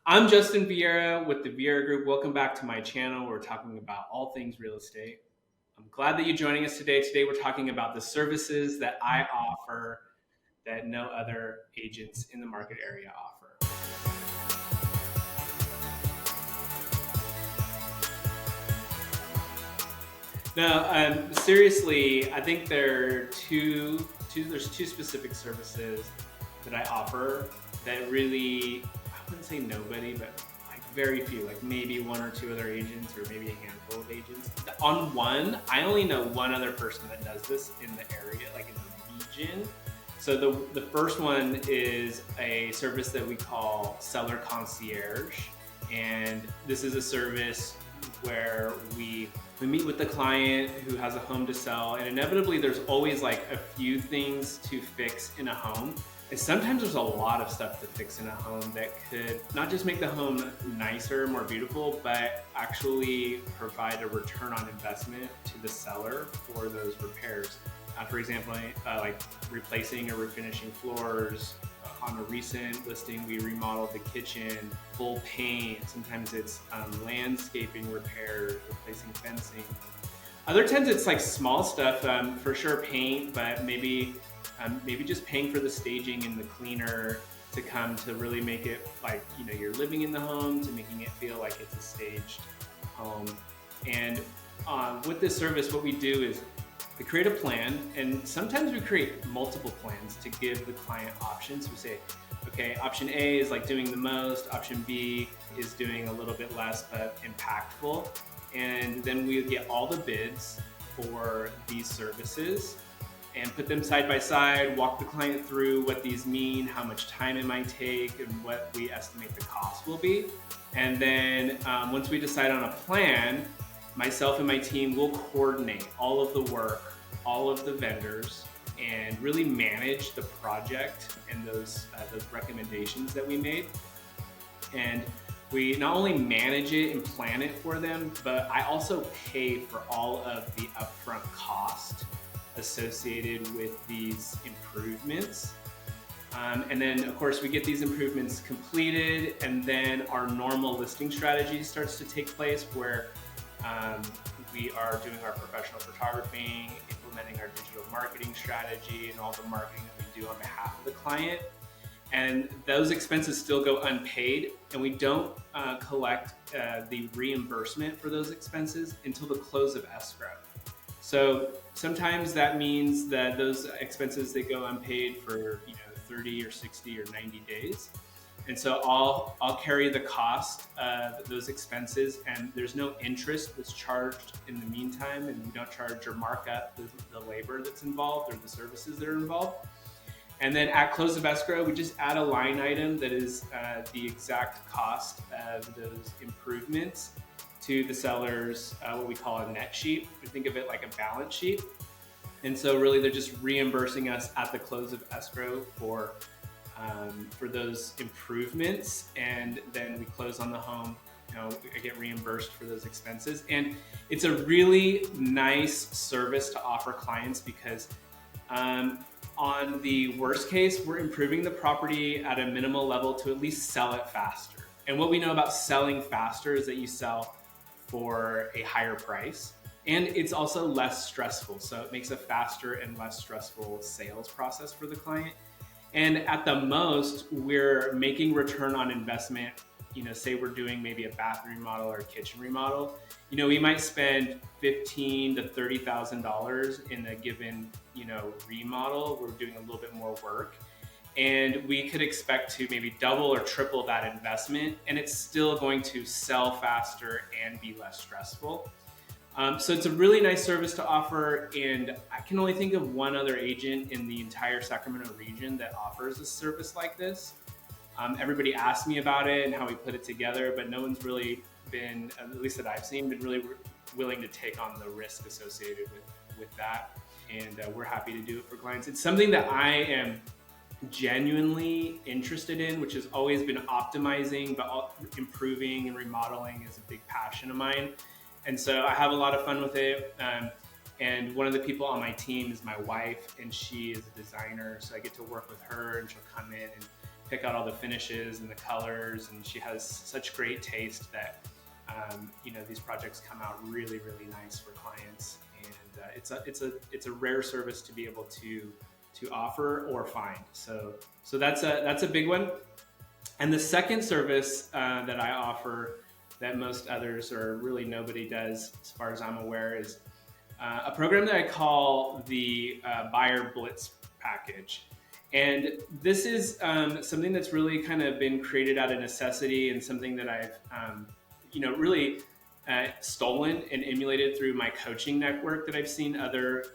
I'm Justin Vierra with the Vierra Group. Welcome back to my channel. We're talking about all things real estate. I'm glad that you're joining us today. Today, we're talking about the services that I offer that no other agents in the market area offer. Now, seriously, I think there's two specific services that I offer that really, I wouldn't say nobody, but like very few, like maybe one or two other agents or maybe a handful of agents. On one, I only know one other person that does this in the area, like in the region. So the first one is a service that we call Seller Concierge. And this is a service where we meet with the client who has a home to sell, and inevitably there's always like a few things to fix in a home. And sometimes there's a lot of stuff to fix in a home that could not just make the home nicer, more beautiful, but actually provide a return on investment to the seller for those repairs. For example, like replacing or refinishing floors. On a recent listing, we remodeled the kitchen, full paint. Sometimes it's landscaping repairs, replacing fencing. Other times it's like small stuff, for sure paint, but maybe just paying for the staging and the cleaner to come to really make it like, you're living in the home, to making it feel like it's a staged home. And with this service, what we do is we create a plan, and sometimes we create multiple plans to give the client options. We say, okay, option A is like doing the most, option B is doing a little bit less but impactful. And then we get all the bids for these services and put them side by side, walk the client through what these mean, how much time it might take, and what we estimate the cost will be. And then once we decide on a plan, myself and my team will coordinate all of the work, all of the vendors, and really manage the project and those recommendations that we made. And we not only manage it and plan it for them, but I also pay for all of the upfront cost associated with these improvements. And then, of course, we get these improvements completed, and then our normal listing strategy starts to take place where we are doing our professional photographing, implementing our digital marketing strategy, and all the marketing that we do on behalf of the client. And those expenses still go unpaid, and we don't collect the reimbursement for those expenses until the close of escrow. So sometimes that means that those expenses, they go unpaid for 30 or 60 or 90 days. And so I'll carry the cost of those expenses, and there's no interest that's charged in the meantime, and we don't charge or mark up the labor that's involved or the services that are involved. And then at close of escrow, we just add a line item that is the exact cost of those improvements to the seller's what we call a net sheet. We think of it like a balance sheet. And so really they're just reimbursing us at the close of escrow for those improvements, and then we close on the home. I get reimbursed for those expenses, and it's a really nice service to offer clients because on the worst case, we're improving the property at a minimal level to at least sell it faster. And what we know about selling faster is that you sell for a higher price, and it's also less stressful. So it makes a faster and less stressful sales process for the client. And at the most, we're making return on investment. Say we're doing maybe a bathroom remodel or a kitchen remodel. We might spend $15,000 to $30,000 in a given, remodel. We're doing a little bit more work, and we could expect to maybe double or triple that investment, and it's still going to sell faster and be less stressful. So it's a really nice service to offer, and I can only think of one other agent in the entire Sacramento region that offers a service like this. Everybody asked me about it and how we put it together, but no one's really been, at least that I've seen, been really willing to take on the risk associated with that. And we're happy to do it for clients. It's something that I am genuinely interested in, which has always been optimizing, but improving and remodeling is a big passion of mine. And so I have a lot of fun with it. And one of the people on my team is my wife, and she is a designer. So I get to work with her, and she'll come in and pick out all the finishes and the colors, and she has such great taste that these projects come out really, really nice for clients. And it's a rare service to be able to offer or find. So that's a big one. And the second service that I offer that most others or really nobody does, as far as I'm aware, is a program that I call the Buyer Blitz package. And this is something that's really kind of been created out of necessity, and something that I've, really stolen and emulated through my coaching network that I've seen other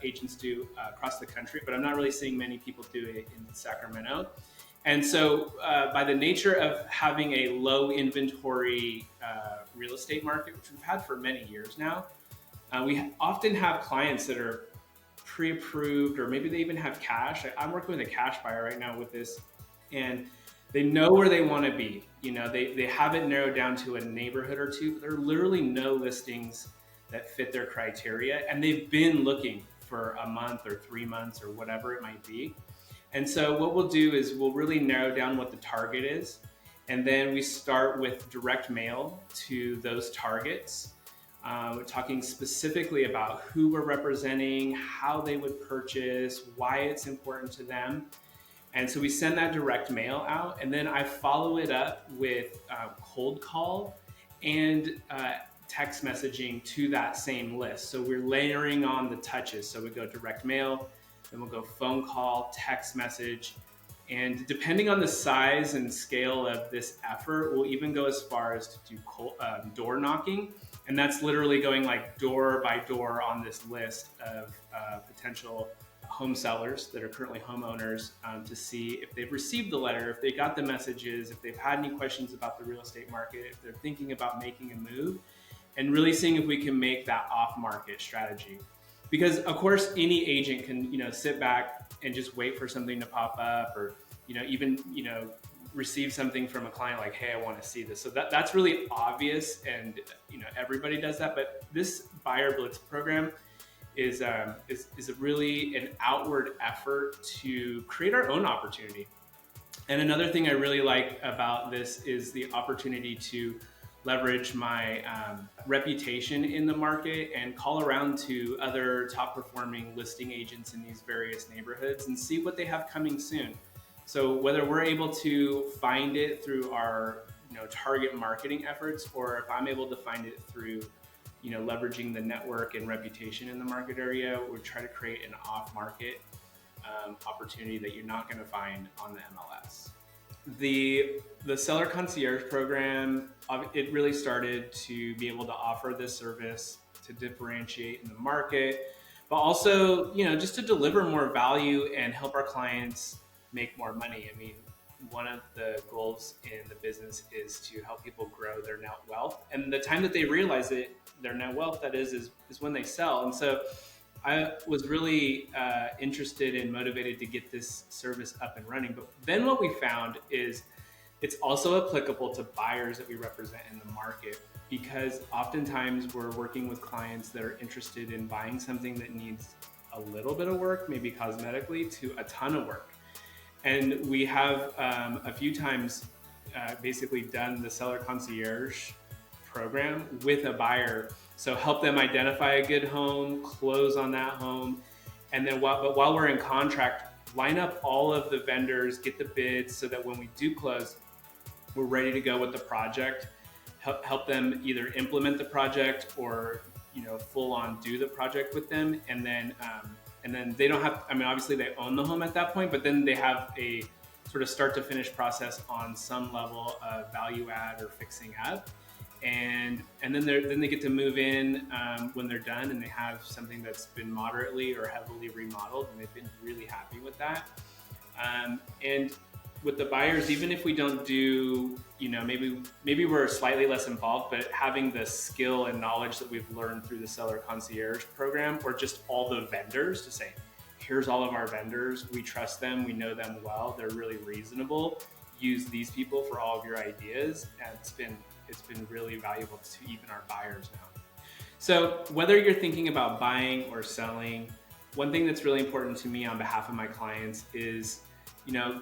agents do across the country, but I'm not really seeing many people do it in Sacramento. And so, by the nature of having a low inventory real estate market, which we've had for many years now, we often have clients that are pre-approved, or maybe they even have cash. I'm working with a cash buyer right now with this, and they know where they want to be. They have it narrowed down to a neighborhood or two, but there are literally no listings that fit their criteria, and they've been looking for a month or 3 months or whatever it might be. And so what we'll do is we'll really narrow down what the target is, and then we start with direct mail to those targets. We're talking specifically about who we're representing, how they would purchase, why it's important to them. And so we send that direct mail out, and then I follow it up with cold call and text messaging to that same list. So we're layering on the touches. So we go direct mail, then we'll go phone call, text message. And depending on the size and scale of this effort, we'll even go as far as to do door knocking. And that's literally going like door by door on this list of potential home sellers that are currently homeowners, to see if they've received the letter, if they got the messages, if they've had any questions about the real estate market, if they're thinking about making a move, and really seeing if we can make that off-market strategy. Because of course, any agent can sit back and just wait for something to pop up, or even receive something from a client like, hey, I want to see this. So that's really obvious, and everybody does that. But this Buyer Blitz program is really an outward effort to create our own opportunity. And another thing I really like about this is the opportunity to leverage my reputation in the market and call around to other top performing listing agents in these various neighborhoods and see what they have coming soon. So whether we're able to find it through our target marketing efforts, or if I'm able to find it through leveraging the network and reputation in the market area, we try to create an off-market opportunity that you're not going to find on the MLS. The Seller Concierge program, it really started to be able to offer this service to differentiate in the market, but also just to deliver more value and help our clients make more money. I mean, one of the goals in the business is to help people grow their net wealth, and the time that they realize it, their net wealth, that is when they sell. And so I was really interested and motivated to get this service up and running. But then what we found is it's also applicable to buyers that we represent in the market, because oftentimes we're working with clients that are interested in buying something that needs a little bit of work, maybe cosmetically, to a ton of work. And we have a few times basically done the Seller Concierge program with a buyer. So help them identify a good home, close on that home, and then while we're in contract, line up all of the vendors, get the bids, so that when we do close, we're ready to go with the project. Help them either implement the project or full on do the project with them, and then they don't have, obviously they own the home at that point, but then they have a sort of start to finish process on some level of value add or fixing up. And then they get to move in when they're done, and they have something that's been moderately or heavily remodeled, and they've been really happy with that. And with the buyers, even if we don't do, maybe we're slightly less involved, but having the skill and knowledge that we've learned through the Seller Concierge program, or just all the vendors, to say, here's all of our vendors, we trust them, we know them well, they're really reasonable, use these people for all of your ideas. And it's been really valuable to even our buyers now. So whether you're thinking about buying or selling, one thing that's really important to me on behalf of my clients is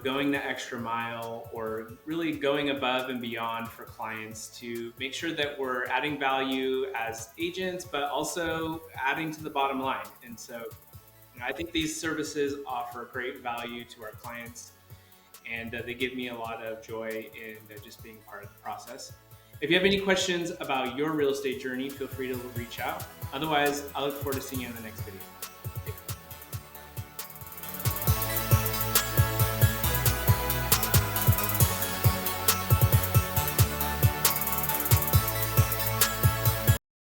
going the extra mile or really going above and beyond for clients to make sure that we're adding value as agents, but also adding to the bottom line. And so I think these services offer great value to our clients, and they give me a lot of joy in just being part of the process. If you have any questions about your real estate journey, feel free to reach out. Otherwise, I look forward to seeing you in the next video.